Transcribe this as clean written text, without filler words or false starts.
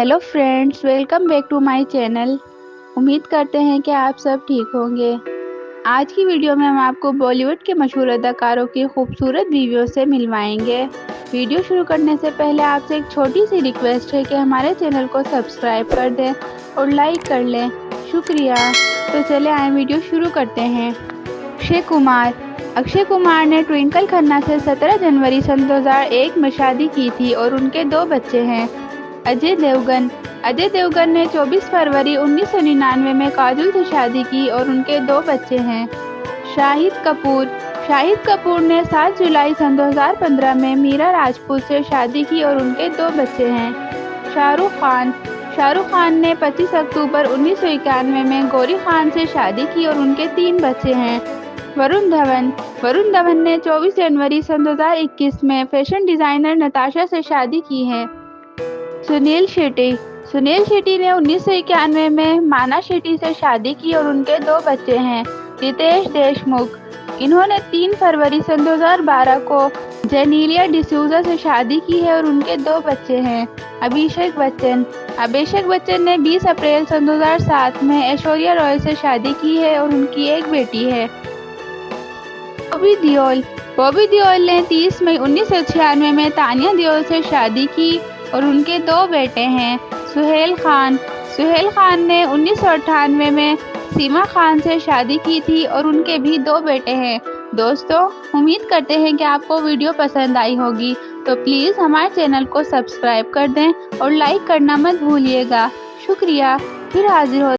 Hello friends, welcome back to my channel. उम्मीद करते हैं कि आप सब ठीक होंगे। आज की वीडियो में हम आपको बॉलीवुड के मशहूर अदाकारों की खूबसूरत बीवियों से मिलवाएंगे। वीडियो शुरू करने से पहले आपसे एक छोटी सी रिक्वेस्ट है कि हमारे चैनल को सब्सक्राइब कर दें और लाइक कर लें। शुक्रिया। तो चले आए वीडियो शुरू करते हैं। अक्षय कुमार ने ट्विंकल खन्ना से 17 जनवरी सन 2001 में शादी की थी और उनके 2 बच्चे हैं। अजय देवगन ने 24 फरवरी 1999 में काजोल से शादी की और उनके 2 बच्चे हैं। शाहिद कपूर ने 7 जुलाई सन 2015 में मीरा राजपूत से शादी की और उनके 2 बच्चे हैं। शाहरुख खान ने 25 अक्टूबर 1991 में गौरी खान से शादी की और उनके 3 बच्चे हैं। वरुण धवन ने 24 जनवरी सन 2021 में फैशन डिजाइनर नताशा से शादी की है। सुनील शेट्टी ने 1991 में माना शेट्टी से शादी की और उनके 2 बच्चे हैं। रितेश देशमुख, इन्होंने 3 फरवरी सन 2012 को जेनेलिया डिसूजा से शादी की है और उनके 2 बच्चे हैं। अभिषेक बच्चन ने 20 अप्रैल सन 2007 में ऐश्वर्या रॉय से शादी की है और उनकी एक बेटी है। बॉबी देओल ने 30 मई 1996 में तानिया देओल से शादी की और उनके 2 बेटे हैं। सुहेल खान ने 1998 में सीमा खान से शादी की थी और उनके भी 2 बेटे हैं। दोस्तों, उम्मीद करते हैं कि आपको वीडियो पसंद आई होगी, तो प्लीज़ हमारे चैनल को सब्सक्राइब कर दें और लाइक करना मत भूलिएगा। शुक्रिया। फिर हाजिर हो